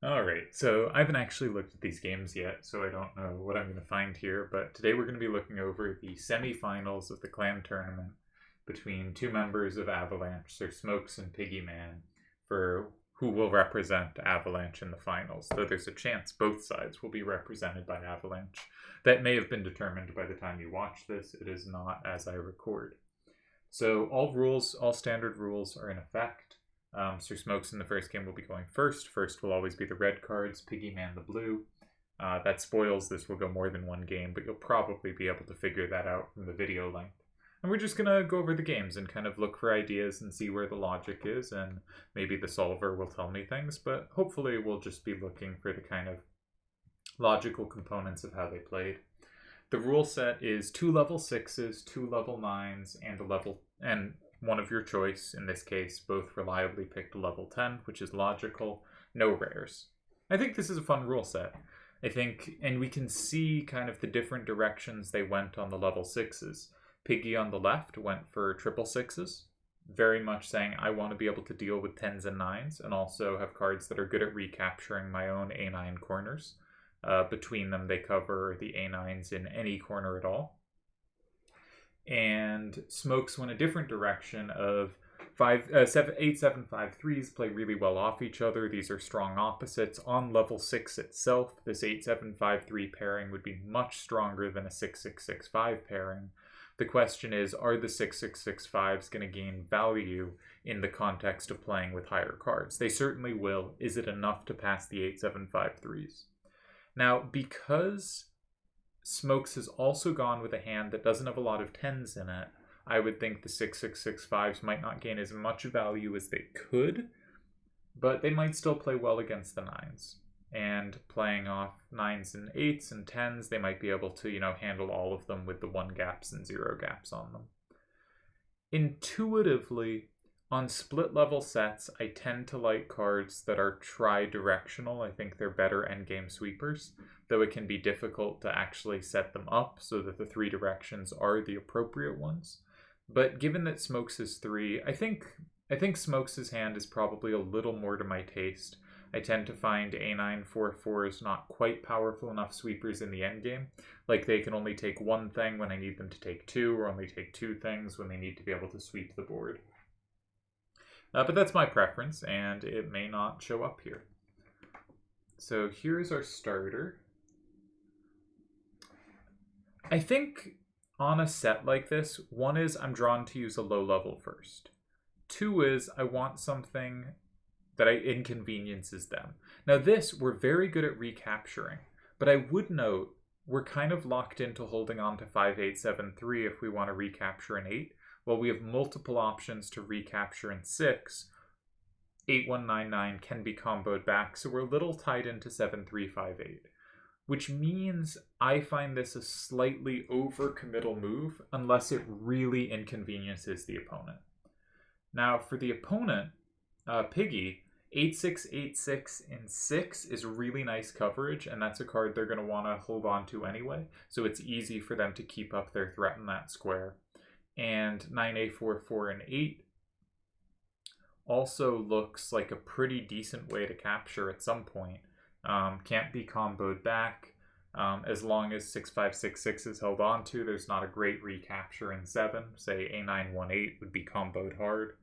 Alright, so I haven't actually looked at these games yet, so I don't know what I'm going to find here, but today we're going to be looking over the semifinals of the clan tournament between two members of Avalanche, Sir Smokes and Piggyman, for who will represent Avalanche in the finals, though there's a chance both sides will be represented by Avalanche. That may have been determined by the time you watch this. It is not as I record. So all standard rules are in effect. Sir Smokes in the first game will be going first. First will always be the red cards, Piggyman the blue. That spoils this will go more than one game, but you'll probably be able to figure that out from the video length. And we're just going to go over the games and kind of look for ideas and see where the logic is, and maybe the solver will tell me things, but hopefully we'll just be looking for the kind of logical components of how they played. The rule set is 2 level 6s, 2 level 9s, and one of your choice, in this case, both reliably picked level 10, which is logical, no rares. I think this is a fun rule set. And we can see kind of the different directions they went on the level 6s. Piggy on the left went for triple 6s, very much saying I want to be able to deal with 10s and 9s, and also have cards that are good at recapturing my own A9 corners. Between them, they cover the A9s in any corner at all. And Smokes went a different direction of 8-7-5-3s play really well off each other. These are strong opposites. On level 6 itself, this 8-7-5-3 pairing would be much stronger than a 6-6-6-5 pairing. The question is, are the 6-6-6-5s going to gain value in the context of playing with higher cards? They certainly will. Is it enough to pass the 8-7-5-3s? Now, because Smokes has also gone with a hand that doesn't have a lot of 10s in it, I would think the 6-6-6-5s might not gain as much value as they could, but they might still play well against the 9s. And playing off 9s and 8s and 10s, they might be able to, handle all of them with the 1 gaps and 0 gaps on them. Intuitively, on split level sets, I tend to like cards that are tri-directional. I think they're better endgame sweepers, though it can be difficult to actually set them up so that the 3 directions are the appropriate ones. But given that Smokes is 3, I think Smokes' hand is probably a little more to my taste. I tend to find A9-4-4s not quite powerful enough sweepers in the endgame. Like, they can only take one thing when I need them to take 2, or only take 2 things when they need to be able to sweep the board. But that's my preference, and it may not show up here. So here's our starter. I think on a set like this, 1 is I'm drawn to use a low level first. 2 is I want something that inconveniences them. Now this, we're very good at recapturing, but I would note we're kind of locked into holding on to 5-8-7-3 if we want to recapture an 8. Well, we have multiple options to recapture in 6. 8-1-9-9 can be comboed back, so we're a little tied into 7-3-5-8. Which means I find this a slightly over-committal move unless it really inconveniences the opponent. Now, for the opponent, Piggy, 8-6-8-6 in 6 is really nice coverage, and that's a card they're going to want to hold on to anyway, so it's easy for them to keep up their threat in that square. And 9-A-4-4 and 8 also looks like a pretty decent way to capture at some point. Can't be comboed back. As long as 6-5-6-6 is held on to, there's not a great recapture in 7. Say A9-1-8 would be comboed hard.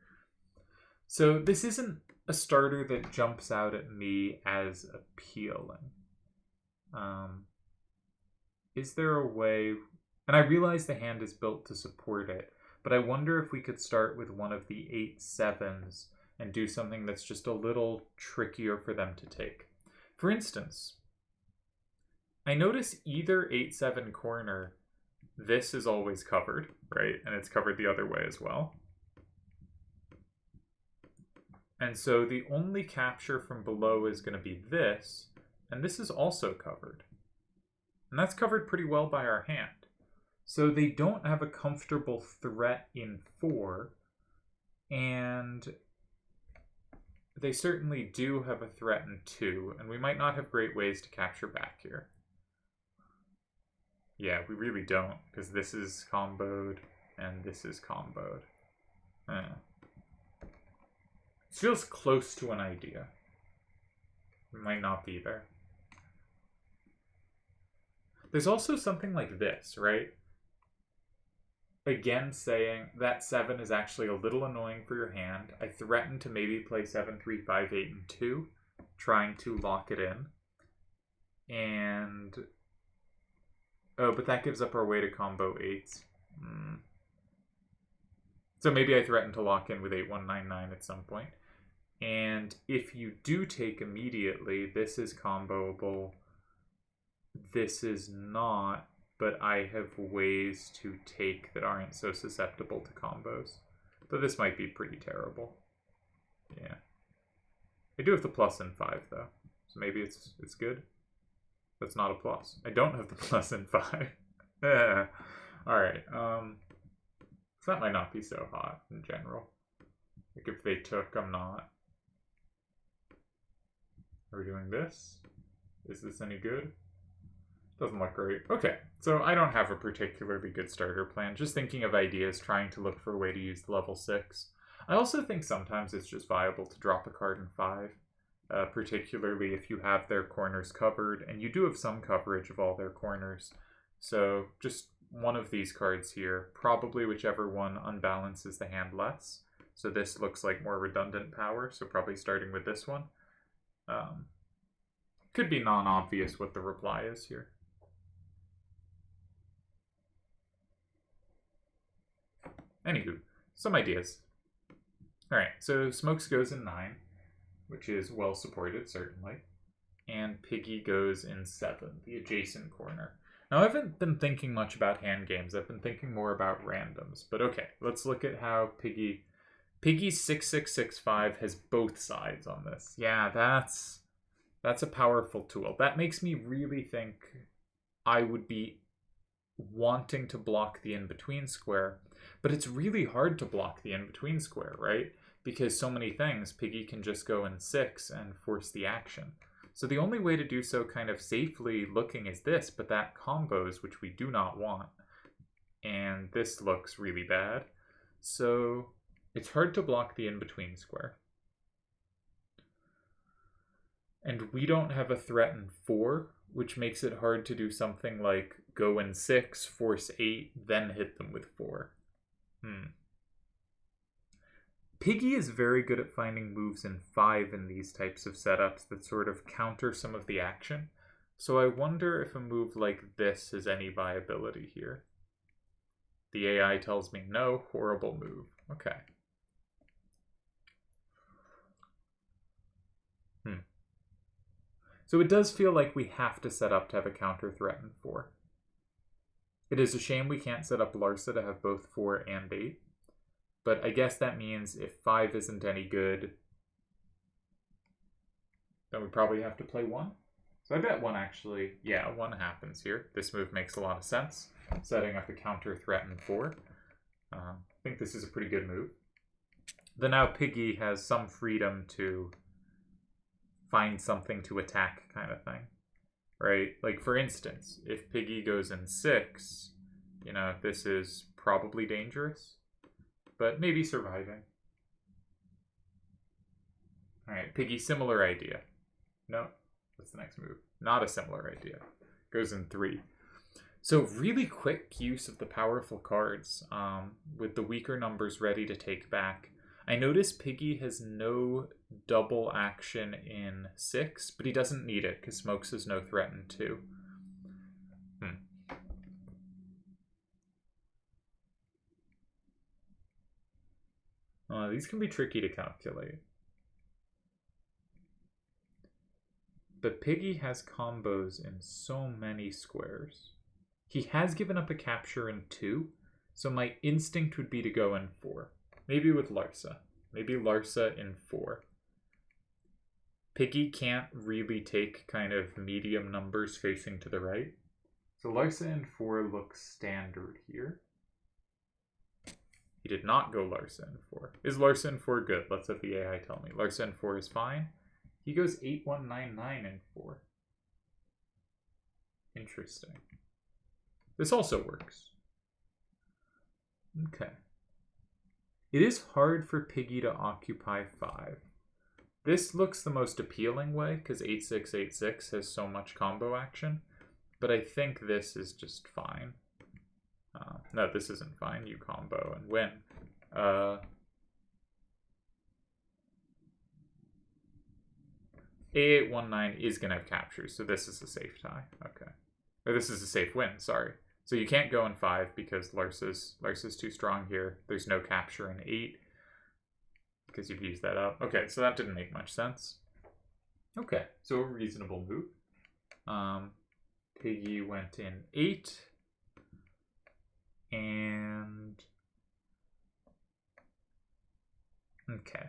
So this isn't a starter that jumps out at me as appealing. Is there a way... And I realize the hand is built to support it, but I wonder if we could start with one of the 8-7s and do something that's just a little trickier for them to take. For instance, I notice either 8-7 corner, this is always covered, right? And it's covered the other way as well. And so the only capture from below is going to be this, and this is also covered. And that's covered pretty well by our hand. So they don't have a comfortable threat in 4, and they certainly do have a threat in 2, and we might not have great ways to capture back here. Yeah, we really don't, because this is comboed, and this is comboed. It feels close to an idea. might not be there. There's also something like this, right? Again, saying that 7 is actually a little annoying for your hand. I threaten to maybe play 7, 3, 5, 8, and 2, trying to lock it in. And... oh, but that gives up our way to combo 8s. So maybe I threaten to lock in with 8199 at some point. And if you do take immediately, this is comboable. This is not, but I have ways to take that aren't so susceptible to combos. But this might be pretty terrible. Yeah. I do have the plus in 5, though. So maybe it's good. That's not a plus. I don't have the plus in 5. Alright, so that might not be so hot in general. Like if they took, I'm not. Are we doing this? Is this any good? Doesn't look great. Okay, so I don't have a particularly good starter plan. Just thinking of ideas, trying to look for a way to use the level 6. I also think sometimes it's just viable to drop a card in 5. Particularly if you have their corners covered, and you do have some coverage of all their corners. So just one of these cards here, probably whichever one unbalances the hand less. So this looks like more redundant power, so probably starting with this one. Could be non-obvious what the reply is here. Anywho, some ideas. Alright, so Smokes goes in 9, which is well supported, certainly. And Piggy goes in 7, the adjacent corner. Now, I haven't been thinking much about hand games. I've been thinking more about randoms. But okay, let's look at how Piggy... Piggy's 6665 has both sides on this. Yeah, that's a powerful tool. That makes me really think I would be wanting to block the in-between square. But it's really hard to block the in-between square, right? Because so many things, Piggy can just go in 6 and force the action. So the only way to do so kind of safely looking is this, but that combos, which we do not want. And this looks really bad. So it's hard to block the in-between square. And we don't have a threat in 4, which makes it hard to do something like go in 6, force 8, then hit them with 4. Piggy is very good at finding moves in 5 in these types of setups that sort of counter some of the action. So I wonder if a move like this has any viability here. The AI tells me no, horrible move. Okay. So it does feel like we have to set up to have a counter threat in 4. It is a shame we can't set up Larsa to have both 4 and 8. But I guess that means if 5 isn't any good, then we probably have to play 1. So I bet 1 actually, yeah, 1 happens here. This move makes a lot of sense. Setting up a counter threat in 4. I think this is a pretty good move. Then now Piggy has some freedom to find something to attack kind of thing. Right? Like for instance, if Piggy goes in 6, you know, this is probably dangerous. But maybe surviving. Alright, Piggy, similar idea. No, what's the next move? Not a similar idea. Goes in 3. So really quick use of the powerful cards with the weaker numbers ready to take back. I notice Piggy has no double action in 6, but he doesn't need it because Smokes has no threat in 2. These can be tricky to calculate. But Piggy has combos in so many squares. He has given up a capture in 2, so my instinct would be to go in 4. Maybe with Larsa. Maybe Larsa in 4. Piggy can't really take kind of medium numbers facing to the right. So Larsa in 4 looks standard here. He did not go Larsa in 4. Is Larsa in 4 good? Let's have the AI tell me. Larsa in 4 is fine. He goes 8199 in 4. Interesting. This also works. Okay. It is hard for Piggy to occupy 5. This looks the most appealing way because 8686 has so much combo action, but I think this is just fine. No, this isn't fine. You combo and win. A819 is going to have captures, so this is a safe tie. Okay. Or this is a safe win, sorry. So you can't go in 5 because Larsa's too strong here. There's no capture in 8 because you've used that up. Okay, so that didn't make much sense. Okay, so a reasonable move. Piggy went in 8. And... okay.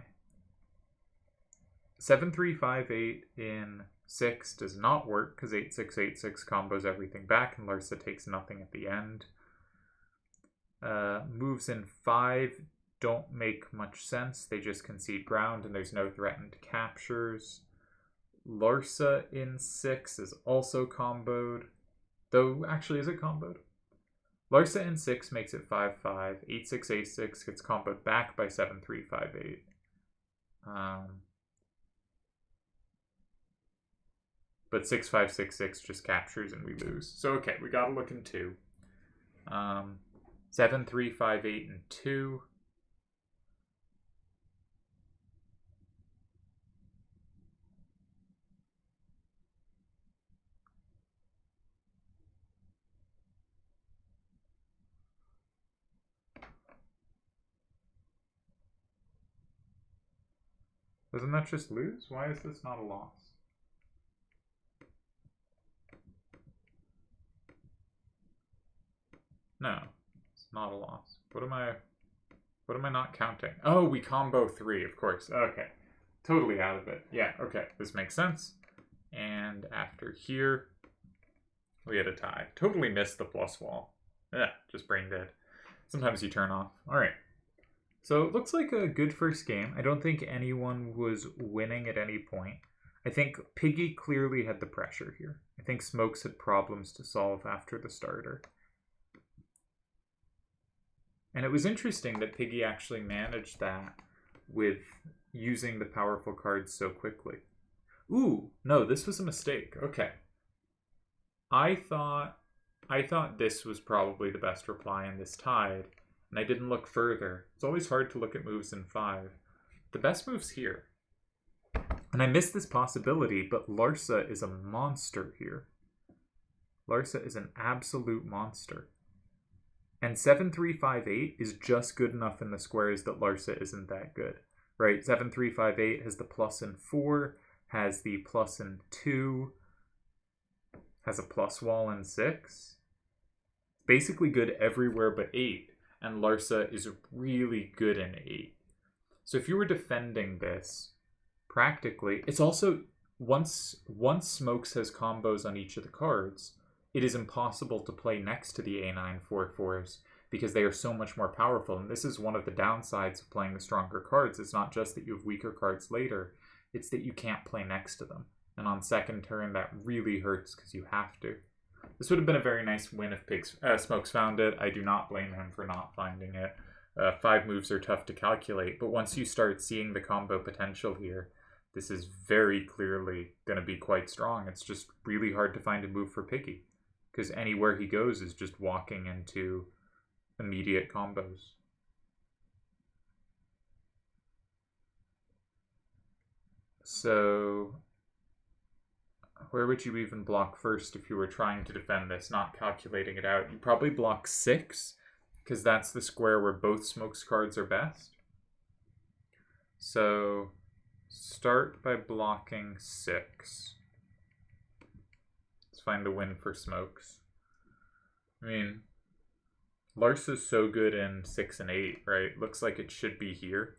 7358 in 6 does not work because 8686 combos everything back and Larsa takes nothing at the end. Moves in 5 don't make much sense. They just concede ground and there's no threatened captures. Larsa in 6 is also comboed. Though, actually, is it comboed? Larsa in 6 makes it 5-5. 8686 gets comboed back by 7358. But 6566 just captures and we lose. So, okay, we gotta look in 2. 7358 and 2. Doesn't that just lose? Why is this not a loss? No, it's not a loss. What am I not counting? Oh, we combo 3, of course. Okay. Totally out of it. Yeah, okay. This makes sense. And after here, we had a tie. Totally missed the plus wall. Yeah, just brain dead. Sometimes you turn off. All right. So it looks like a good first game. I don't think anyone was winning at any point. I think Piggy clearly had the pressure here. I think Smokes had problems to solve after the starter. And it was interesting that Piggy actually managed that with using the powerful cards so quickly. Ooh, no, this was a mistake. Okay. I thought this was probably the best reply in this tide, and I didn't look further. It's always hard to look at moves in 5. The best move's here. And I missed this possibility, but Larsa is a monster here. Larsa is an absolute monster. And 7358 is just good enough in the squares that Larsa isn't that good, right? 7358 has the plus in 4, has the plus in 2, has a plus wall in 6. Basically good everywhere but 8, and Larsa is really good in 8. So if you were defending this, practically, it's also, once Smokes has combos on each of the cards, it is impossible to play next to the A944s because they are so much more powerful. And this is one of the downsides of playing the stronger cards. It's not just that you have weaker cards later, it's that you can't play next to them. And on second turn, that really hurts because you have to. This would have been a very nice win if Smokes found it. I do not blame him for not finding it. 5 moves are tough to calculate, but once you start seeing the combo potential here, this is very clearly going to be quite strong. It's just really hard to find a move for Piggy, because anywhere he goes is just walking into immediate combos. So, where would you even block first if you were trying to defend this, not calculating it out? You probably block 6, because that's the square where both Smokes cards are best. So, start by blocking 6. Let's find the win for Smokes. I mean, Larsa's so good in 6 and 8, right? Looks like it should be here.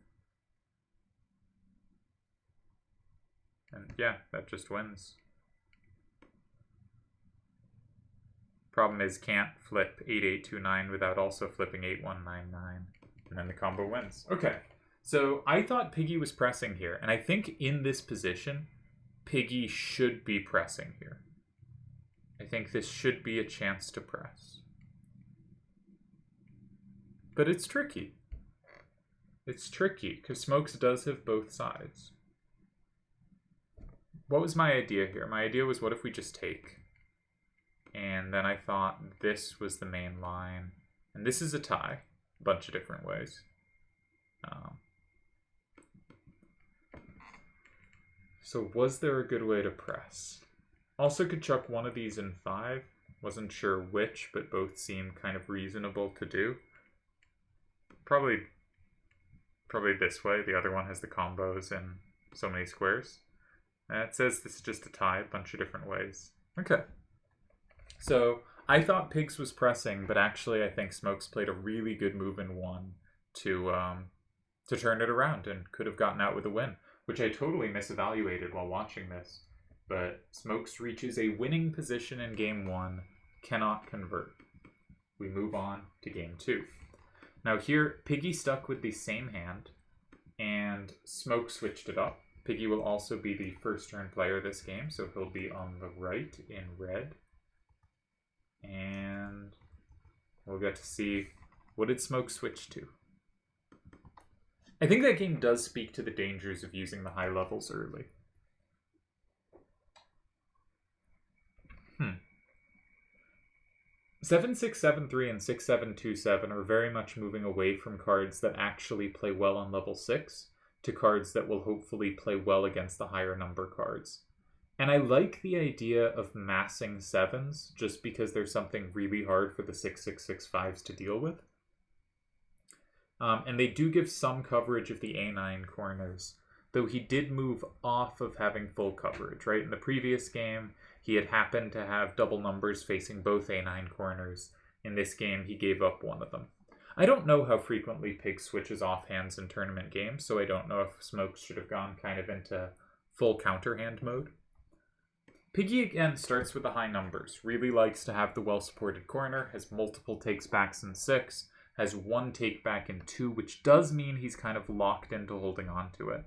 And yeah, that just wins. Problem is, can't flip 8829 without also flipping 8199. And then the combo wins. Okay, so I thought Piggy was pressing here. And I think in this position, Piggy should be pressing here. I think this should be a chance to press. But it's tricky. It's tricky, because Smokes does have both sides. what was my idea here? My idea was, what if we just take? And then I thought this was the main line. And this is a tie. A bunch of different ways. So was there a good way to press? Also could chuck one of these in 5. Wasn't sure which, but both seem kind of reasonable to do. Probably this way. The other one has the combos in so many squares. It says this is just a tie, a bunch of different ways. Okay. So I thought Pigs was pressing, but actually I think Smokes played a really good move in 1 to turn it around and could have gotten out with a win, which I totally misevaluated while watching this. But Smokes reaches a winning position in game 1, cannot convert. We move on to game 2. Now here, Piggy stuck with the same hand, and Smoke switched it up. Piggy will also be the first turn player this game, so he'll be on the right in red. And we'll get to see, what did Smoke switch to? I think that game does speak to the dangers of using the high levels early. 7673 and 6727 are very much moving away from cards that actually play well on level 6 to cards that will hopefully play well against the higher number cards. And I like the idea of massing 7s just because there's something really hard for the 6665s to deal with. And they do give some coverage of the A9 corners, though he did move off of having full coverage, right? In the previous game, he had happened to have double numbers facing both A9 corners. In this game, he gave up one of them. I don't know how frequently Pig switches off hands in tournament games, so I don't know if Smokes should have gone kind of into full counterhand mode. Piggy again starts with the high numbers, really likes to have the well-supported corner, has multiple takes backs in 6, has one take back in 2, which does mean he's kind of locked into holding on to it.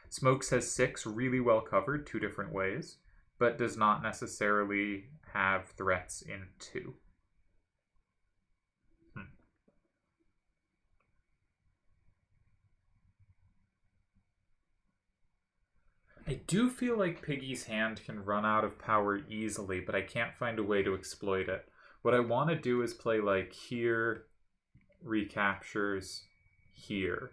Smokes has 6 really well covered 2 different ways, but does not necessarily have threats in 2. I do feel like Piggy's hand can run out of power easily, but I can't find a way to exploit it. What I want to do is play like here, recaptures, here,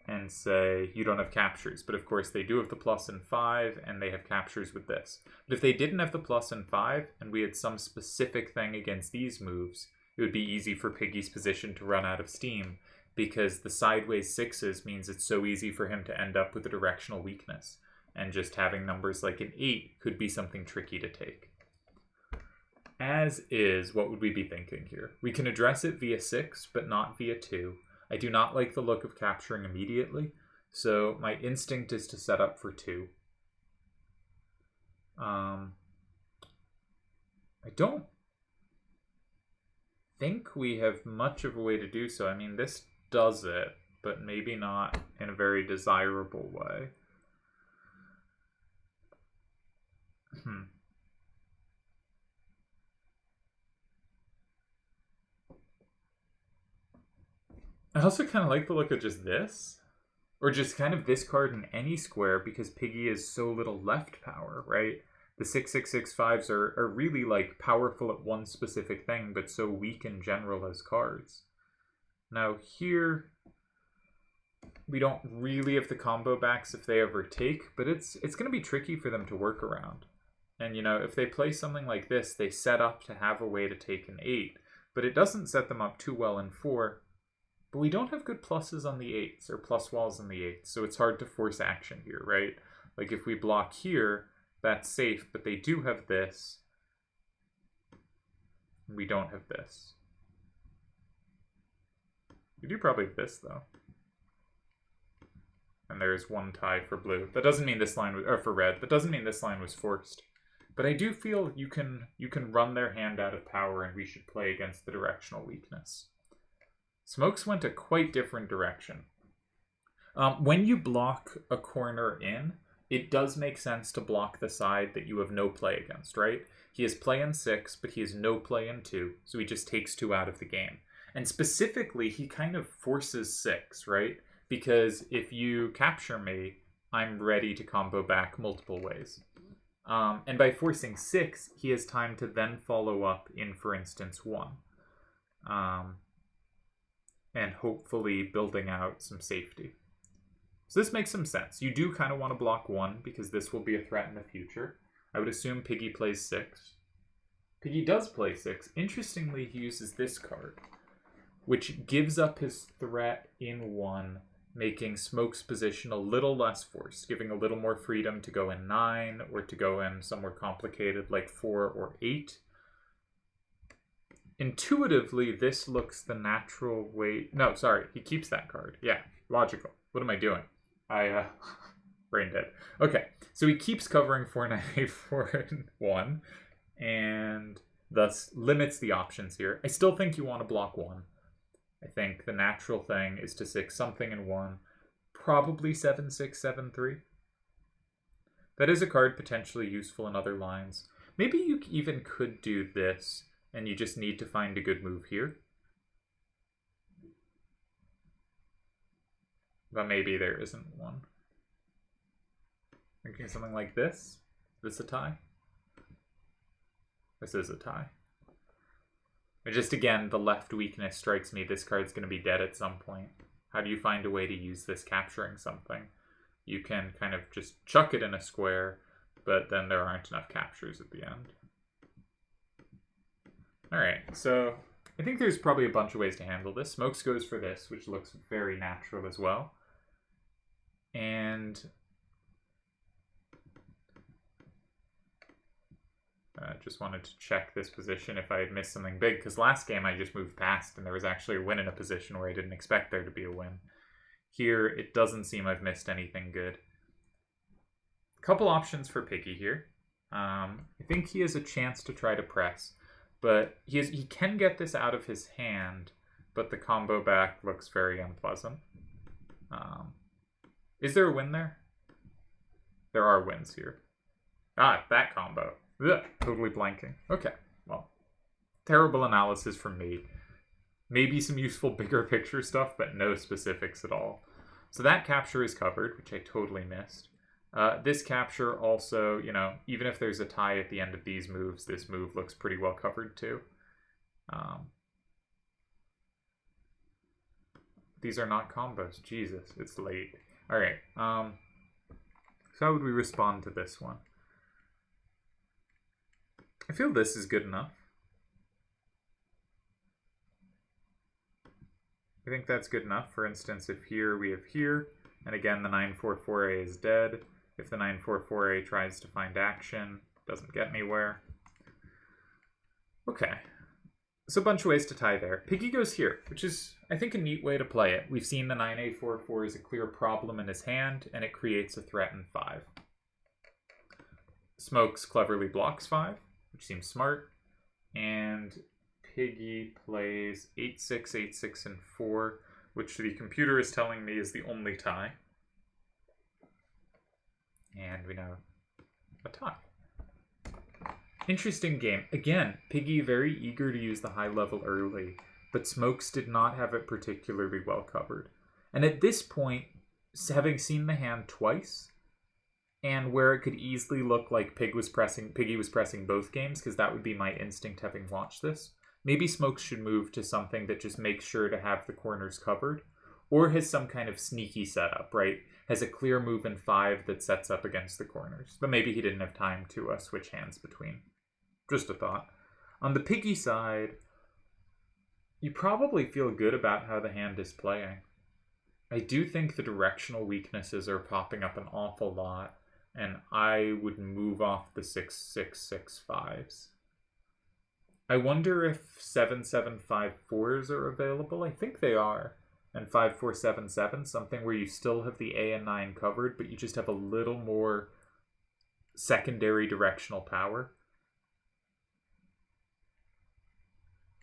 and say you don't have captures. But of course they do have the plus in 5, and they have captures with this. But if they didn't have the plus in 5, and we had some specific thing against these moves, it would be easy for Piggy's position to run out of steam, because the sideways 6s means it's so easy for him to end up with a directional weakness. And just having numbers like an 8 could be something tricky to take. As is, what would we be thinking here? We can address it via 6, but not via 2. I do not like the look of capturing immediately, so my instinct is to set up for 2. I don't think we have much of a way to do so. I mean, this does it, but maybe not in a very desirable way. I also kind of like the look of just this. Or just kind of this card in any square, because Piggy is so little left power, right? The 6665s are really like powerful at one specific thing, but so weak in general as cards. Now here, we don't really have the combo backs if they ever take, but it's going to be tricky for them to work around. And, you know, if they play something like this, they set up to have a way to take an 8. But it doesn't set them up too well in 4. But we don't have good pluses on the 8s, or plus walls on the 8s, so it's hard to force action here, right? Like, if we block here, that's safe, but they do have this. We don't have this. We do probably have this, though. And there's one tie for blue. That doesn't mean this line was, or for red. That doesn't mean this line was forced. But I do feel you can run their hand out of power, and we should play against the directional weakness. Smokes went a quite different direction. When you block a corner in, it does make sense to block the side that you have no play against, right? He has play in 6, but he has no play in 2, so he just takes 2 out of the game. And specifically, he kind of forces 6, right? Because if you capture me, I'm ready to combo back multiple ways. And by forcing 6, he has time to then follow up in, for instance, 1. And hopefully building out some safety. So this makes some sense. You do kind of want to block 1 because this will be a threat in the future. I would assume Piggy plays 6. Piggy does play 6. Interestingly, he uses this card, which gives up his threat in 1, making Smoke's position a little less forced, giving a little more freedom to go in 9 or to go in somewhere complicated like 4 or 8. Intuitively, this looks the natural way... No, sorry, he keeps that card. Yeah, logical. What am I doing? Brain dead. Okay, so he keeps covering 4, 9, 8, 4, and 1, and thus limits the options here. I still think you want to block 1. I think the natural thing is to 6 something in 1, probably 7, 6, 7, 3. That is a card potentially useful in other lines. Maybe you even could do this, and you just need to find a good move here. But maybe there isn't one. Thinking something like this. Is this a tie? This is a tie. But just again, the left weakness strikes me. This card's going to be dead at some point. How do you find a way to use this capturing something? You can kind of just chuck it in a square, but then there aren't enough captures at the end. Alright, so I think there's probably a bunch of ways to handle this. Smokes goes for this, which looks very natural as well. And I just wanted to check this position if I had missed something big, because last game I just moved past and there was actually a win in a position where I didn't expect there to be a win. Here, it doesn't seem I've missed anything good. A couple options for Piggy here. I think he has a chance to try to press, but he can get this out of his hand, but the combo back looks very unpleasant. Is there a win there? There are wins here. Ah, that combo. Ugh, totally blanking. Okay, well, terrible analysis from me. Maybe some useful bigger picture stuff, but no specifics at all. So that capture is covered, which I totally missed. This capture also, you know, even if there's a tie at the end of these moves, this move looks pretty well covered too. These are not combos. Jesus, it's late. All right. So how would we respond to this one? I feel this is good enough. I think that's good enough. For instance, if here we have here, and again the 944A is dead. If the 944A tries to find action, doesn't get anywhere. Okay. So a bunch of ways to tie there. Piggy goes here, which is, I think, a neat way to play it. We've seen the 9A44 is a clear problem in his hand, and it creates a threat in 5. Smokes cleverly blocks 5, which seems smart. And Piggy plays 8-6, 8-6, and 4, which the computer is telling me is the only tie. And we know a tie. Interesting game. Again, Piggy very eager to use the high level early, but Smokes did not have it particularly well covered. And at this point, having seen the hand twice, and where it could easily look like Piggy was pressing both games, because that would be my instinct having watched this, maybe Smokes should move to something that just makes sure to have the corners covered, or has some kind of sneaky setup, right? Has a clear move in 5 that sets up against the corners. But maybe he didn't have time to switch hands between. Just a thought. On the Piggy side, you probably feel good about how the hand is playing. I do think the directional weaknesses are popping up an awful lot, and I would move off the 6-6-6-5s. I wonder if 7-7-5-4s are available. I think they are. And 5-4-7-7, something where you still have the A and 9 covered, but you just have a little more secondary directional power.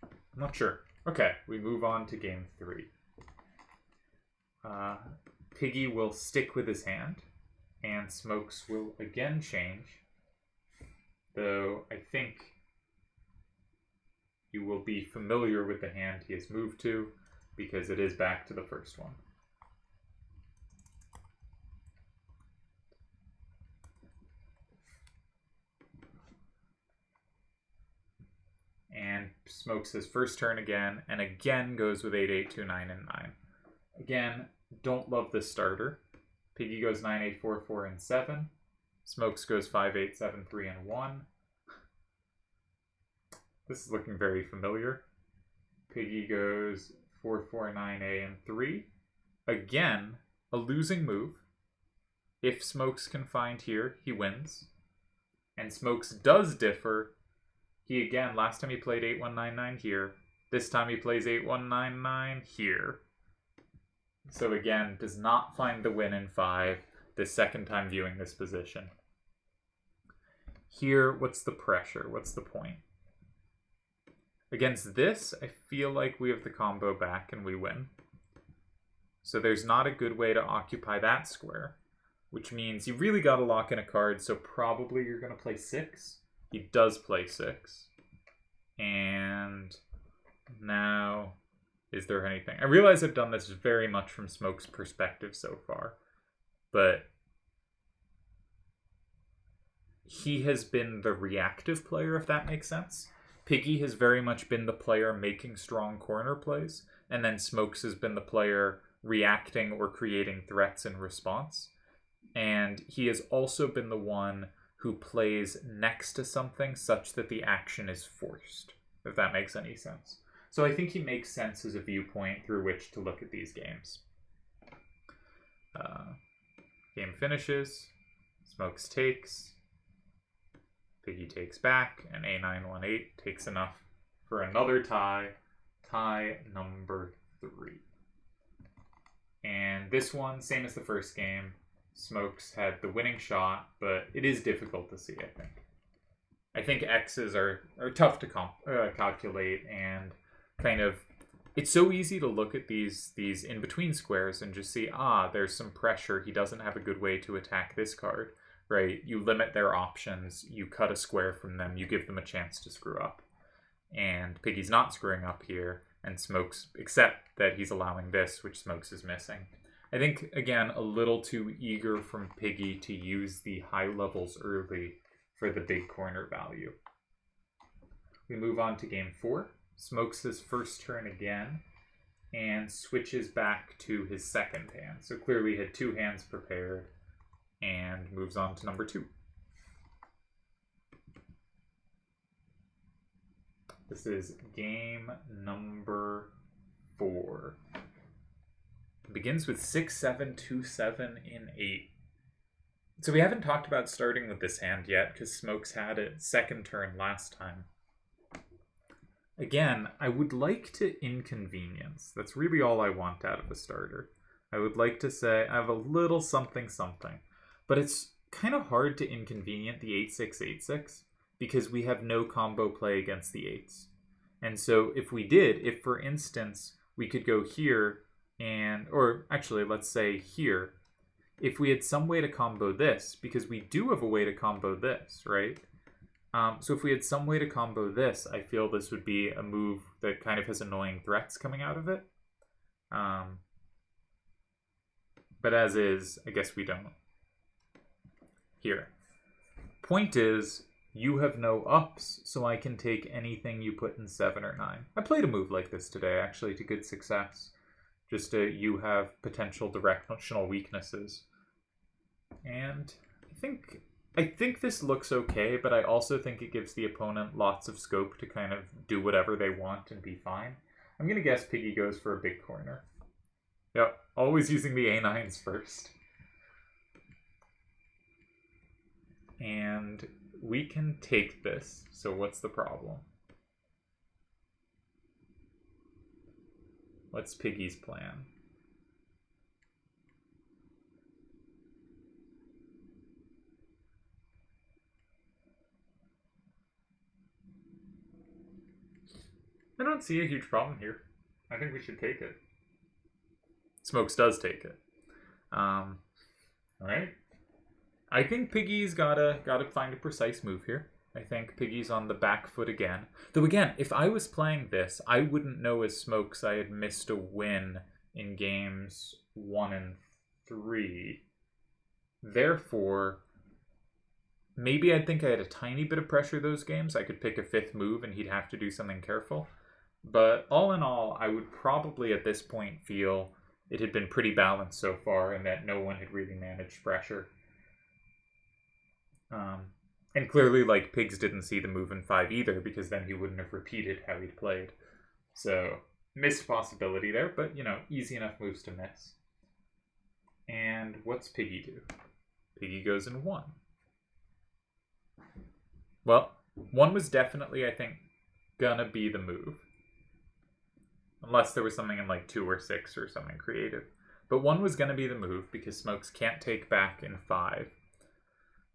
I'm not sure. Okay, we move on to game 3. Piggy will stick with his hand, and Smokes will again change. Though I think you will be familiar with the hand he has moved to, because it is back to the first one. smokes his first turn again, and again goes with 8, 8, 2, 9, and 9. Again, don't love this starter. Piggy goes 9, 8, 4, 4, and 7. Smokes goes 5, 8, 7, 3, and 1. This is looking very familiar. Piggy goes 4, 4, 9, A, and 3. Again, a losing move. If Smokes can find here, he wins. And Smokes does differ. He again, last time he played 8199 here. This time he plays 8199 here. So again, does not find the win in 5, the second time viewing this position. Here, what's the pressure? What's the point? Against this, I feel like we have the combo back and we win. So there's not a good way to occupy that square, which means you really got to lock in a card, so probably you're going to play 6. He does play 6. And now, is there anything? I realize I've done this very much from Smoke's perspective so far, but he has been the reactive player, if that makes sense. Piggy has very much been the player making strong corner plays, and then Smokes has been the player reacting or creating threats in response. And he has also been the one who plays next to something such that the action is forced, if that makes any sense. So I think he makes sense as a viewpoint through which to look at these games. Game finishes. Smokes takes. Piggy takes back, and A918 takes enough for another tie. Tie number 3. And this one, same as the first game. Smokes had the winning shot, but it is difficult to see, I think. I think X's are tough to calculate, and kind of, it's so easy to look at these in-between squares and just see, there's some pressure. He doesn't have a good way to attack this card, right? You limit their options, you cut a square from them, you give them a chance to screw up. And Piggy's not screwing up here, and Smokes, except that he's allowing this, which Smokes is missing. I think, again, a little too eager from Piggy to use the high levels early for the big corner value. We move on to game 4. Smokes his first turn again and switches back to his second hand. So clearly he had 2 hands prepared and moves on to number 2. This is game number 4. It begins with 6, 7, 2, 7 in 8. So we haven't talked about starting with this hand yet because Smokes had it second turn last time. Again, I would like to inconvenience. That's really all I want out of a starter. I would like to say I have a little something something. But it's kind of hard to inconvenient the 8-6, 8-6 because we have no combo play against the 8s. And so if we did, if for instance we could go here and, or actually let's say here, if we had some way to combo this, because we do have a way to combo this, right? So if we had some way to combo this, I feel this would be a move that kind of has annoying threats coming out of it. But as is, I guess we don't. Here. Point is, you have no ups, so I can take anything you put in 7 or 9. I played a move like this today, actually, to good success. Just you have potential directional weaknesses. And I think this looks okay, but I also think it gives the opponent lots of scope to kind of do whatever they want and be fine. I'm going to guess Piggy goes for a big corner. Yep, always using the A9s first. And we can take this, so what's the problem? What's Piggy's plan? I don't see a huge problem here. I think we should take it. Smokes does take it. Alright. I think Piggy's gotta find a precise move here. I think Piggy's on the back foot again. Though again, if I was playing this, I wouldn't know as Smokes I had missed a win in games 1 and 3. Therefore, maybe I'd think I had a tiny bit of pressure those games. I could pick a fifth move and he'd have to do something careful. But all in all, I would probably at this point feel it had been pretty balanced so far and that no one had really managed pressure. And clearly, like, Pigs didn't see the move in 5 either, because then he wouldn't have repeated how he'd played. So, missed possibility there, but, you know, easy enough moves to miss. And what's Piggy do? Piggy goes in 1. Well, 1 was definitely, I think, gonna be the move. Unless there was something in, like, 2 or 6 or something creative. But 1 was gonna be the move, because Smokes can't take back in 5.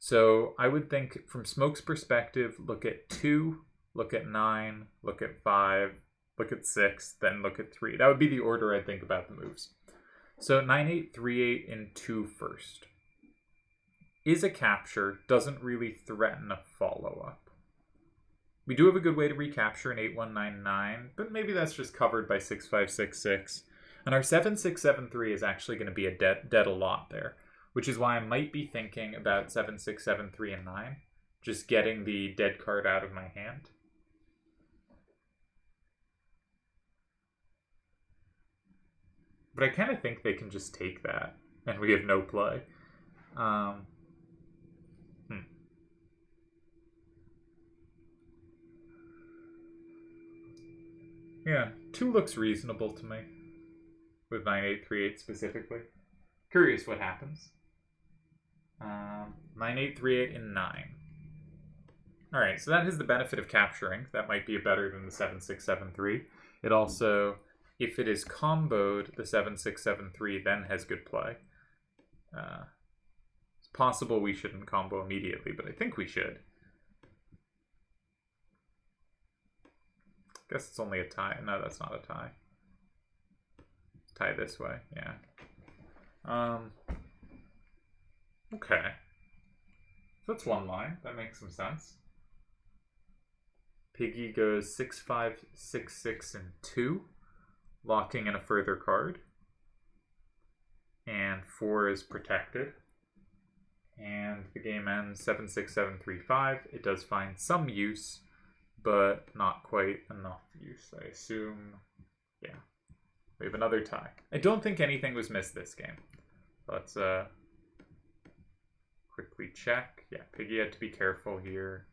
So I would think, from Smoke's perspective, look at 2, look at 9, look at 5, look at 6, then look at 3. That would be the order I'd think about the moves. So 9-8, 3-8, and 2 first. Is a capture, doesn't really threaten a follow-up. We do have a good way to recapture an 8-1-9-9, but maybe that's just covered by 6-5-6-6. And our 7-6-7-3 is actually going to be a dead a lot there. Which is why I might be thinking about 7-6, 7-3, and 9. Just getting the dead card out of my hand. But I kind of think they can just take that, and we have no play. Yeah, 2 looks reasonable to me. With 9-8, 3-8 specifically. Curious what happens. 9-8, 3-8, and 9. Alright, so that has the benefit of capturing. That might be better than the 7-6, 7-3. It also, if it is comboed, the 7-6, 7-3 then has good play. It's possible we shouldn't combo immediately, but I think we should. Guess it's only a tie. No, that's not a tie. Tie this way, yeah. Okay. So that's 1 line. That makes some sense. Piggy goes 6-5, 6-6, and 2, locking in a further card. And 4 is protected. And the game ends 7-6, 7-3, 5. It does find some use, but not quite enough use, I assume. Yeah. We have another tie. I don't think anything was missed this game. Let's quickly check. Yeah, Piggy had to be careful here.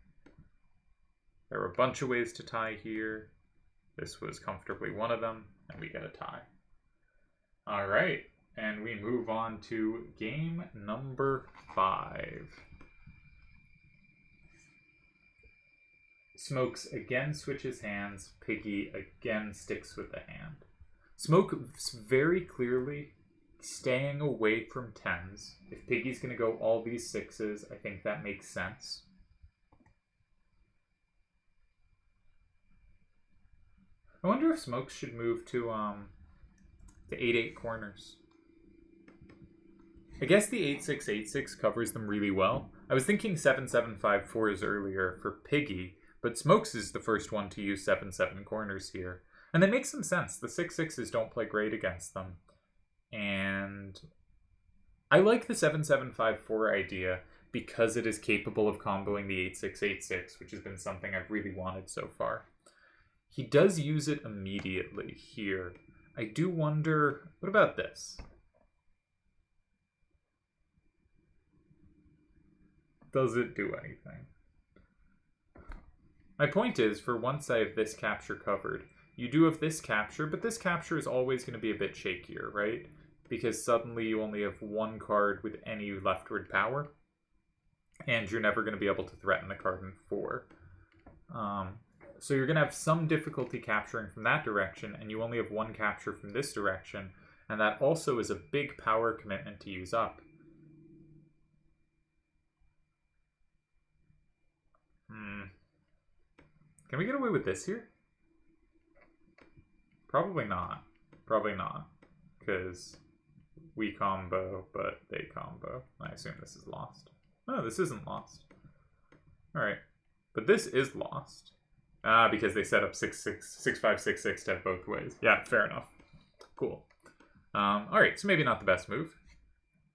There were a bunch of ways to tie here. This was comfortably one of them, and we get a tie. All right, and we move on to game number 5. Smokes again switches hands. Piggy again sticks with the hand. Smoke very clearly staying away from 10s. If Piggy's going to go all these 6s, I think that makes sense. I wonder if Smokes should move to 8-8 corners. I guess the 8-6, 8-6 covers them really well. I was thinking 7-7, 5-4s earlier for Piggy, but Smokes is the first one to use 7-7 corners here. And that makes some sense. The 6-6s don't play great against them. And I like the 7-7, 5-4 idea because it is capable of comboing the 8-6, 8-6, which has been something I've really wanted so far. He does use it immediately here. I do wonder, what about this? Does it do anything? My point is, for once I have this capture covered, you do have this capture, but this capture is always going to be a bit shakier, right? Because suddenly you only have 1 card with any leftward power, and you're never going to be able to threaten a card in 4. So you're going to have some difficulty capturing from that direction, and you only have 1 capture from this direction, and that also is a big power commitment to use up. Can we get away with this here? Probably not. Probably not. Because we combo, but they combo. I assume this is lost. No, this isn't lost. Alright. But this is lost. Because they set up 6-5, 6-6 to have both ways. Yeah, fair enough. Cool. Alright, so maybe not the best move.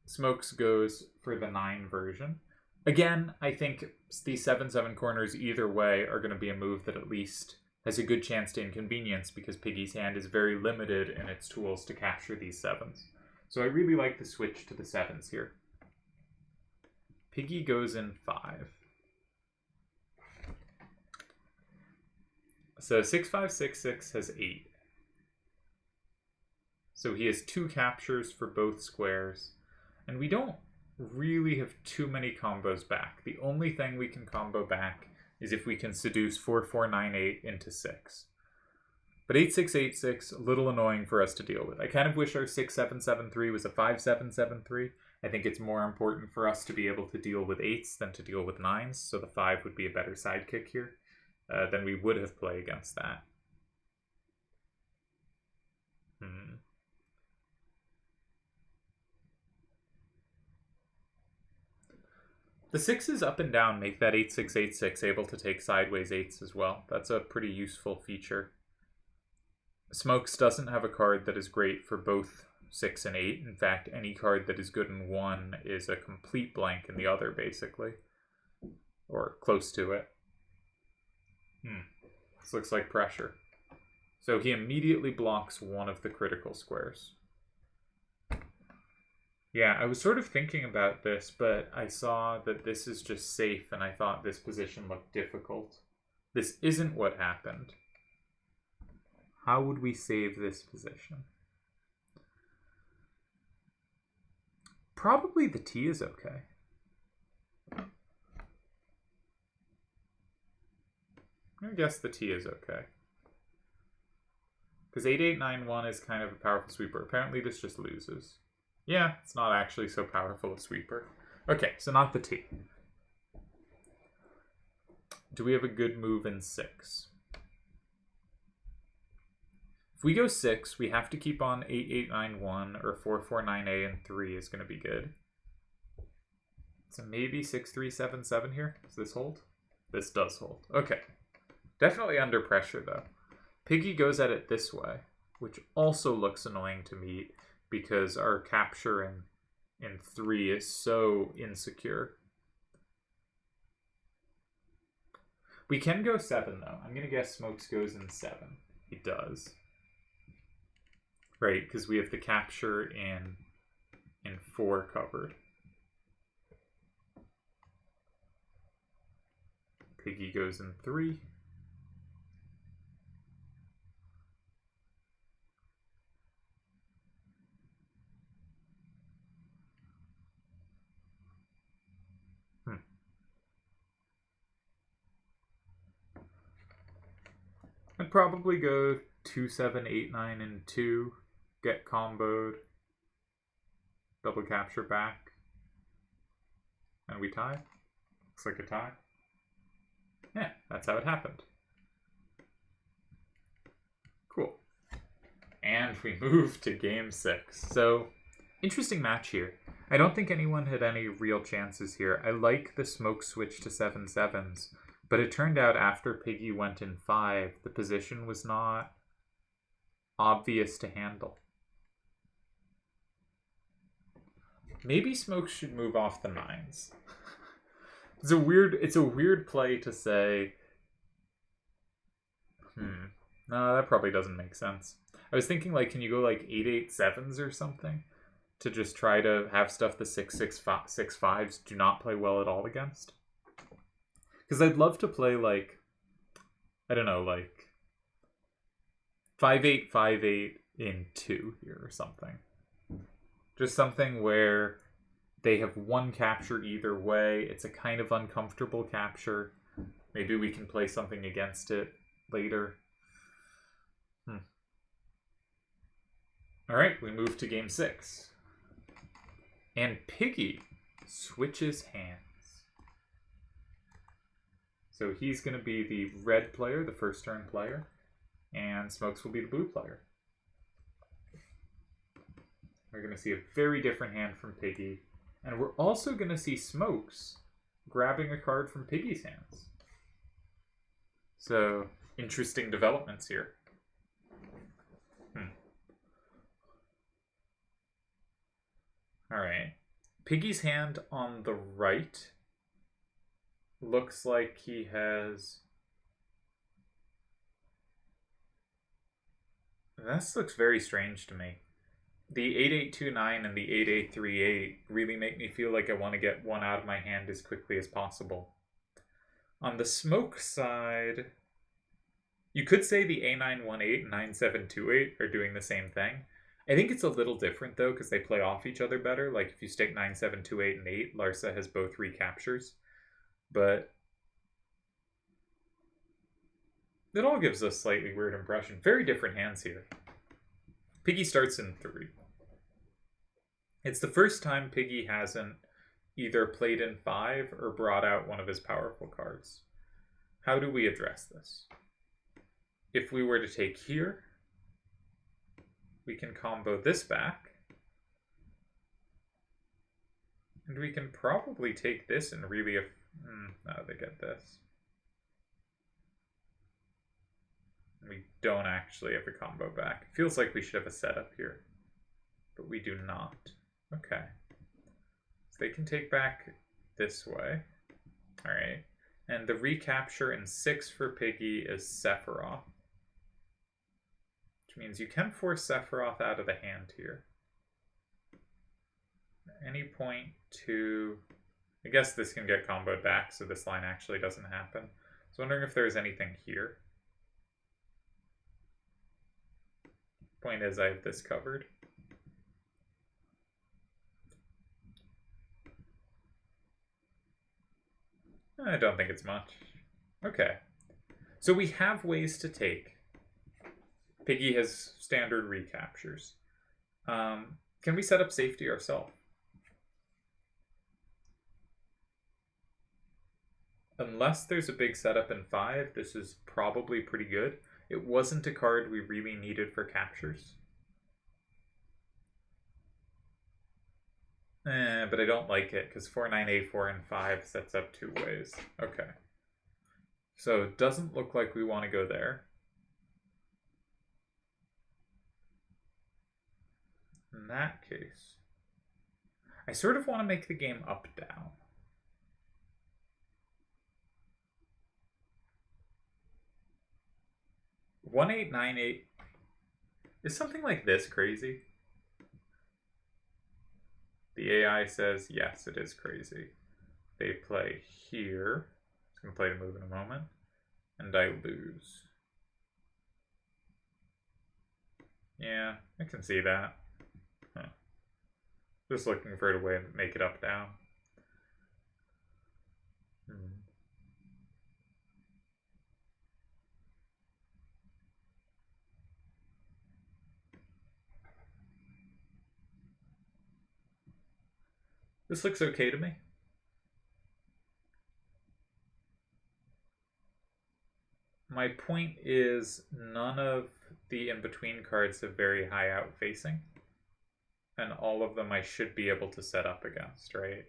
Smokes goes for the 9 version. Again, I think these 7-7 corners either way are going to be a move that at least has a good chance to inconvenience because Piggy's hand is very limited in its tools to capture these 7s. So I really like the switch to the 7s here. Piggy goes in 5. So 6-5-6-6 has 8. So he has 2 captures for both squares. And we don't really have too many combos back. The only thing we can combo back is if we can seduce 4-4-9-8 into 6. But 8-6-8-6, a little annoying for us to deal with. I kind of wish our 6-7-7-3 was a 5-7-7-3. I think it's more important for us to be able to deal with 8s than to deal with 9s, so the 5 would be a better sidekick here. Then we would have played against that. The 6s up and down make that 8-6-8-6 able to take sideways 8s as well. That's a pretty useful feature. Smokes doesn't have a card that is great for both 6 and 8. In fact, any card that is good in one is a complete blank in the other, basically. Or close to it. This looks like pressure. So he immediately blocks one of the critical squares. Yeah, I was sort of thinking about this, but I saw that this is just safe, and I thought this position looked difficult. This isn't what happened. How would we save this position? Probably the T is okay. I guess the T is okay. Because 8-8-9-1 is kind of a powerful sweeper. Apparently this just loses. Yeah, it's not actually so powerful a sweeper. Okay, so not the T. Do we have a good move in 6? If we go 6, we have to keep on 8-8-9-1 or 4-4-9-A and 3 is going to be good. So maybe 6-3-7-7 here. Does this hold? This does hold. Okay. Definitely under pressure, though. Piggy goes at it this way, which also looks annoying to me because our capture in 3 is so insecure. We can go 7, though. I'm going to guess Smokes goes in 7. He does. Right, because we have the capture in 4 covered. Piggy goes in 3. I'd probably go 2-7-8-9 and 2, get comboed, double capture back, and we tie. Looks like a tie. Yeah, that's how it happened. Cool. And we move to game 6. So, interesting match here. I don't think anyone had any real chances here. I like the smoke switch to 7-7s, but it turned out after Piggy went in 5, the position was not obvious to handle. Maybe Smokes should move off the 9s. It's a weird play to say. No, that probably doesn't make sense. I was thinking, like, can you go like 8-8-7s or something to just try to have stuff the 6-6-5s do not play well at all against? Because I'd love to play, like, I don't know, like 5-8-5-8 in 2 here or something. Just something where they have one capture either way. It's a kind of uncomfortable capture. Maybe we can play something against it later. Alright, we move to game 6. And Piggy switches hands. So he's going to be the red player, the first turn player, and Smokes will be the blue player. We're going to see a very different hand from Piggy, and we're also going to see Smokes grabbing a card from Piggy's hands. So, interesting developments here. Alright. Piggy's hand on the right looks like he has... This looks very strange to me. The 8829 and the 8838 really make me feel like I want to get one out of my hand as quickly as possible. On the smoke side, you could say the A918 and 9728 are doing the same thing. I think it's a little different though, because they play off each other better. Like if you stick 9728 and 8, Larsa has both recaptures. But it all gives a slightly weird impression. Very different hands here. Piggy starts in 3. It's the first time Piggy hasn't either played in 5 or brought out one of his powerful cards. How do we address this? If we were to take here, we can combo this back. And we can probably take this and really... no, they get this. We don't actually have a combo back. It feels like we should have a setup here, but we do not. Okay. So they can take back this way. All right. And the recapture in 6 for Piggy is Sephiroth, which means you can force Sephiroth out of the hand here. At any point to... I guess this can get comboed back, so this line actually doesn't happen. So I'm wondering if there's anything here. Point is, I have this covered. I don't think it's much. Okay. So we have ways to take. Piggy has standard recaptures. Can we set up safety ourselves? Unless there's a big setup in 5, this is probably pretty good. It wasn't a card we really needed for captures. But I don't like it, because 49A4 and 5 sets up 2 ways. Okay. So it doesn't look like we want to go there. In that case, I sort of want to make the game up-down. $1898. Is something like this crazy? The AI says, yes, it is crazy. They play here. I'm going to play the move in a moment. And I lose. Yeah, I can see that. Huh. Just looking for a way to make it up-down. This looks okay to me. My point is none of the in-between cards have very high out-facing. And all of them I should be able to set up against, right?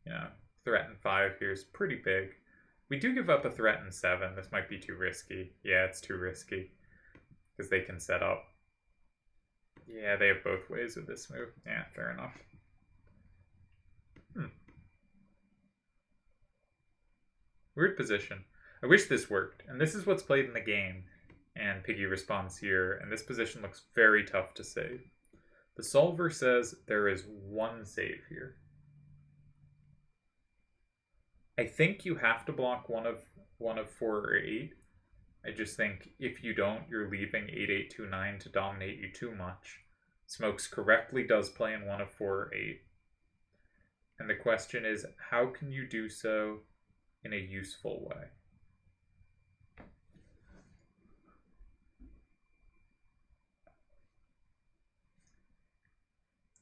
You know, threat in 5 here is pretty big. We do give up a threat in 7. This might be too risky. Yeah, it's too risky. Because they can set up. Yeah, they have both ways with this move. Yeah, fair enough. Weird position. I wish this worked. And this is what's played in the game. And Piggy responds here. And this position looks very tough to save. The solver says there is one save here. I think you have to block one of 4 or 8. I just think if you don't, you're leaving 8829 to dominate you too much. Smokes correctly does play in 1 of 4 or 8. And the question is, how can you do so in a useful way?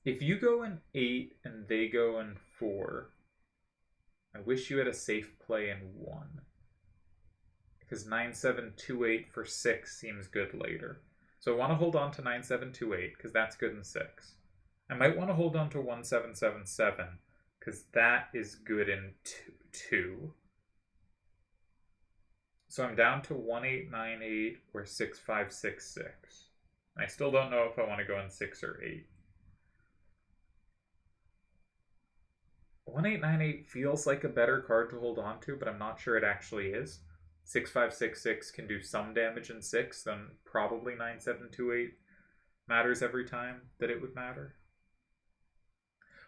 If you go in 8 and they go in 4, I wish you had a safe play in 1. Because 9728 for 6 seems good later. So I want to hold on to 9728 because that's good in 6. I might want to hold on to 1777 because that is good in 2. So I'm down to 1898 or 6566. I still don't know if I want to go in 6 or 8. 1898 feels like a better card to hold on to, but I'm not sure it actually is. 6566 can do some damage in 6, then probably 9728 matters every time that it would matter.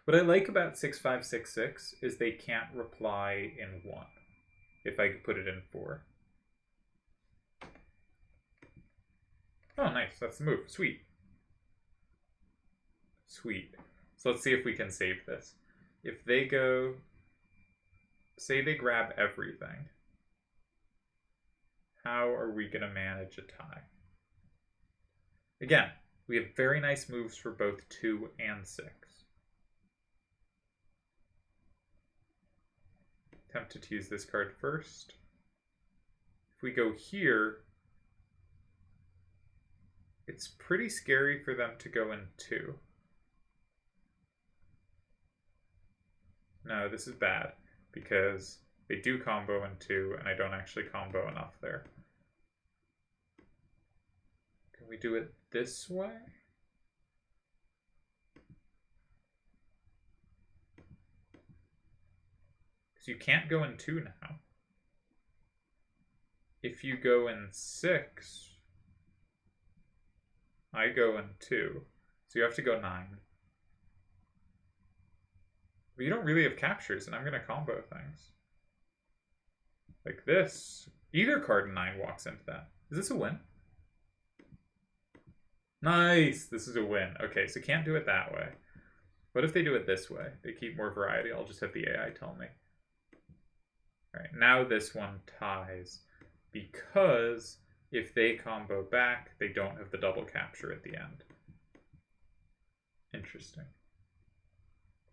What I like about 6566 is they can't reply in 1, if I could put it in 4. Oh, nice. That's the move. Sweet. Sweet. So let's see if we can save this. If they go... Say they grab everything. How are we going to manage a tie? Again, we have very nice moves for both 2 and 6. Tempted to use this card first. If we go here, it's pretty scary for them to go in 2. No, this is bad, because they do combo in 2, and I don't actually combo enough there. Can we do it this way? Because you can't go in 2 now. If you go in 6, I go in 2. So you have to go 9. But you don't really have captures, and I'm going to combo things. Like this. Either card in 9 walks into that. Is this a win? Nice! This is a win. Okay, so can't do it that way. What if they do it this way? They keep more variety. I'll just have the AI tell me. Alright, now this one ties. Because if they combo back, they don't have the double capture at the end. Interesting.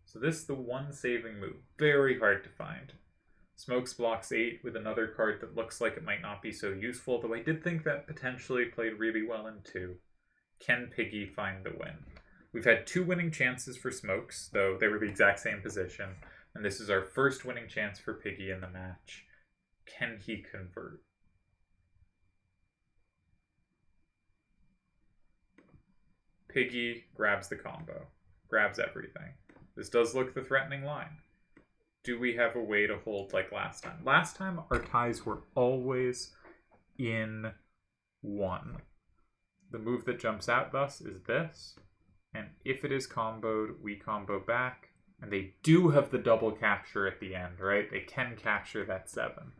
So this is the one saving move. Very hard to find. Smokes blocks 8 with another card that looks like it might not be so useful, though I did think that potentially played really well in 2. Can Piggy find the win? We've had 2 winning chances for Smokes, though they were the exact same position, and this is our first winning chance for Piggy in the match. Can he convert? Piggy grabs the combo, grabs everything. This does look the threatening line. Do we have a way to hold like last time? Last time, our ties were always in 1. The move that jumps out thus is this. And if it is comboed, we combo back. And they do have the double capture at the end, right? They can capture that 7.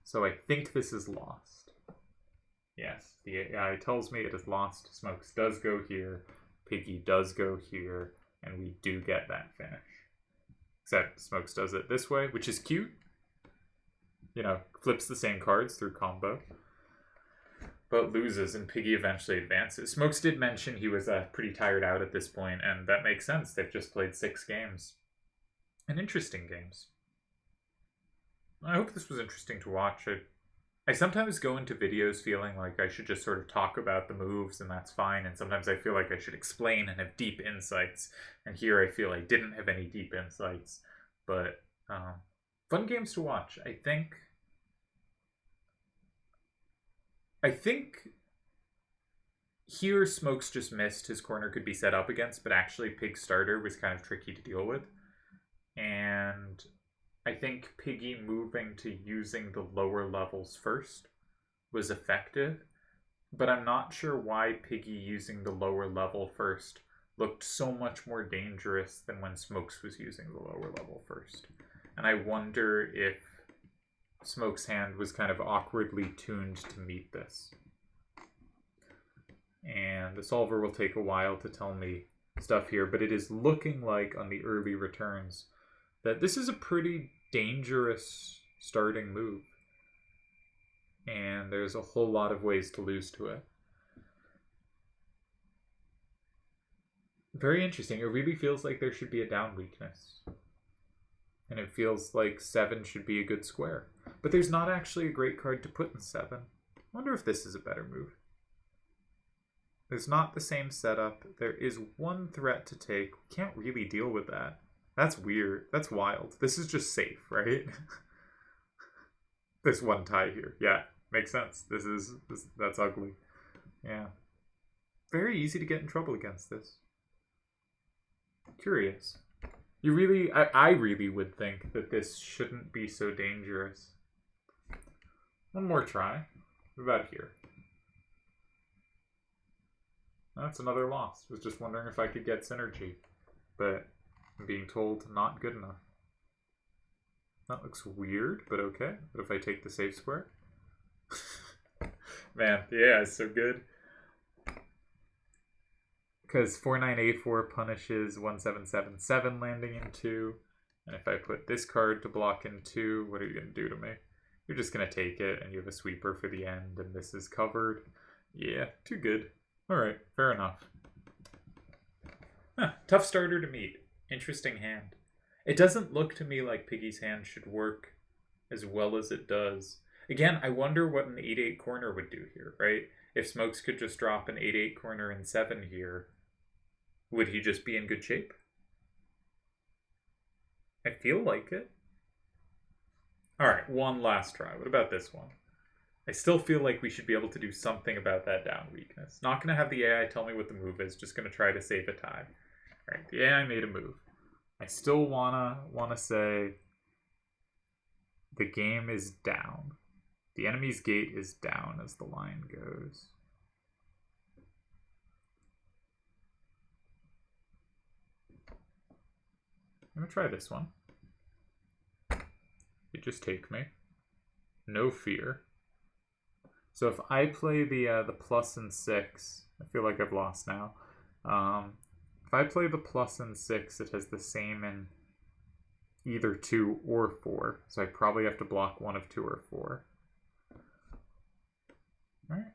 So I think this is lost. Yes, the AI tells me it is lost. Smokes does go here. Piggy does go here. And we do get that finish. Except Smokes does it this way, which is cute. You know, flips the same cards through combo. But loses, and Piggy eventually advances. Smokes did mention he was pretty tired out at this point, and that makes sense. They've just played 6 games. And interesting games. I hope this was interesting to watch. I sometimes go into videos feeling like I should just sort of talk about the moves, and that's fine. And sometimes I feel like I should explain and have deep insights. And here I feel I didn't have any deep insights. But fun games to watch. I think here Smokes just missed his corner could be set up against, but actually Pig's starter was kind of tricky to deal with. And I think Piggy moving to using the lower levels first was effective, but I'm not sure why Piggy using the lower level first looked so much more dangerous than when Smokes was using the lower level first. And I wonder if Smoke's hand was kind of awkwardly tuned to meet this. And the solver will take a while to tell me stuff here, but it is looking like on the early returns that this is a pretty dangerous starting move. And there's a whole lot of ways to lose to it. Very interesting. It really feels like there should be a down weakness. And it feels like 7 should be a good square. But there's not actually a great card to put in 7. I wonder if this is a better move. There's not the same setup. There is one threat to take. We can't really deal with that. That's weird. That's wild. This is just safe, right? There's one tie here. Yeah, makes sense. That's ugly. Yeah. Very easy to get in trouble against this. Curious. I really would think that this shouldn't be so dangerous. One more try. What about here? That's another loss. Was just wondering if I could get synergy, but I'm being told not good enough. That looks weird, but okay. What if I take the safe square? Man, yeah, it's so good. Because 49A4 punishes 1777 landing in 2. And if I put this card to block in 2, what are you going to do to me? You're just going to take it, and you have a sweeper for the end, and this is covered. Yeah, too good. Alright, fair enough. Huh, tough starter to meet. Interesting hand. It doesn't look to me like Piggy's hand should work as well as it does. Again, I wonder what an 8-8 corner would do here, right? If Smokes could just drop an 8-8 corner in 7 here, would he just be in good shape? I feel like it. Alright, one last try. What about this one? I still feel like we should be able to do something about that down weakness. Not going to have the AI tell me what the move is, just going to try to save a tie. Alright, the AI made a move. I still wanna say the game is down. The enemy's gate is down as the line goes. I'm gonna try this one. You just take me. No fear. So if I play the plus and 6, I feel like I've lost now. If I play the plus and 6, it has the same in either 2 or 4. So I probably have to block one of 2 or 4. Alright.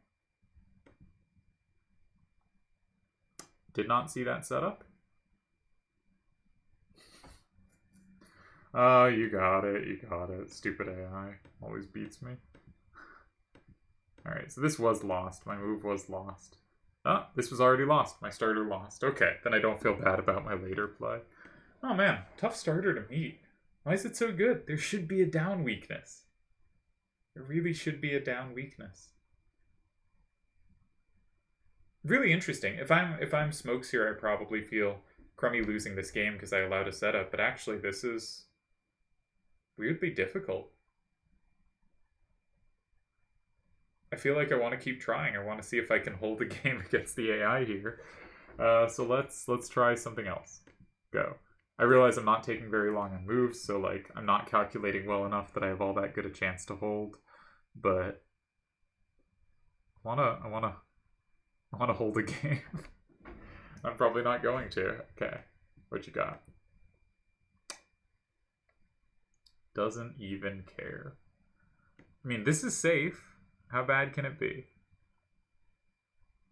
Did not see that setup. Oh, you got it. You got it. Stupid AI. Always beats me. Alright, so this was lost. My move was lost. Oh, this was already lost. My starter lost. Okay, then I don't feel bad about my later play. Oh man, tough starter to meet. Why is it so good? There should be a down weakness. There really should be a down weakness. Really interesting. If I'm Smokes here, I probably feel crummy losing this game because I allowed a setup, but actually this is weirdly difficult. I feel like I want to keep trying. I want to see if I can hold the game against the AI here. So let's try something else. Go. I realize I'm not taking very long on moves, so like I'm not calculating well enough that I have all that good a chance to hold. But I wanna hold a game. I'm probably not going to. Okay. What you got? Doesn't even care. I mean, this is safe. How bad can it be?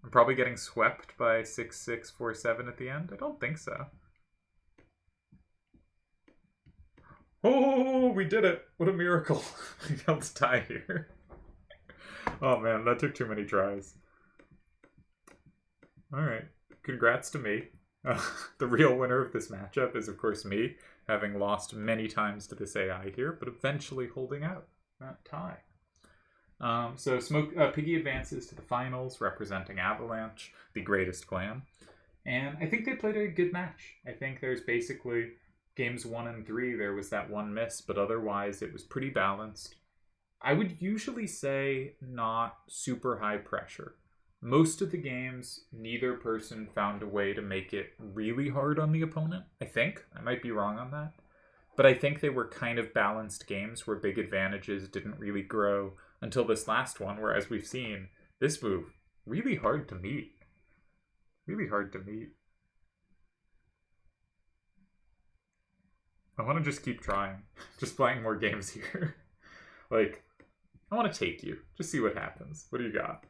I'm probably getting swept by 6-6-4-7 at the end. I don't think so. Oh, we did it! What a miracle! We held to tie here. Oh man, that took too many tries. Alright, congrats to me. The real winner of this matchup is, of course, me, having lost many times to this AI here, but eventually holding out that tie. So Piggy advances to the finals, representing Avalanche, the greatest clan. And I think they played a good match. I think there's basically games 1 and 3, there was that one miss, but otherwise it was pretty balanced. I would usually say not super high pressure. Most of the games, neither person found a way to make it really hard on the opponent, I think. I might be wrong on that. But I think they were kind of balanced games where big advantages didn't really grow until this last one, where, as we've seen, this move, really hard to meet. Really hard to meet. I want to just keep trying. Just playing more games here. Like, I want to take you. Just see what happens. What do you got?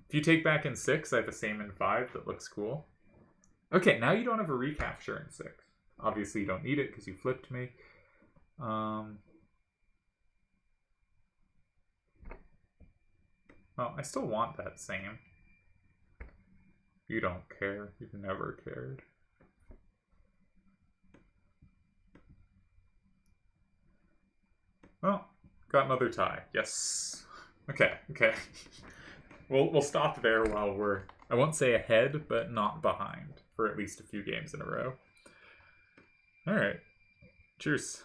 If you take back in 6, I have the same in 5 that looks cool. Okay, now you don't have a recapture in 6. Obviously, you don't need it because you flipped me. Well, I still want that same. You don't care. You've never cared. Well, got another tie. Yes. Okay. We'll stop there while we're, I won't say ahead, but not behind for at least a few games in a row. All right. Cheers.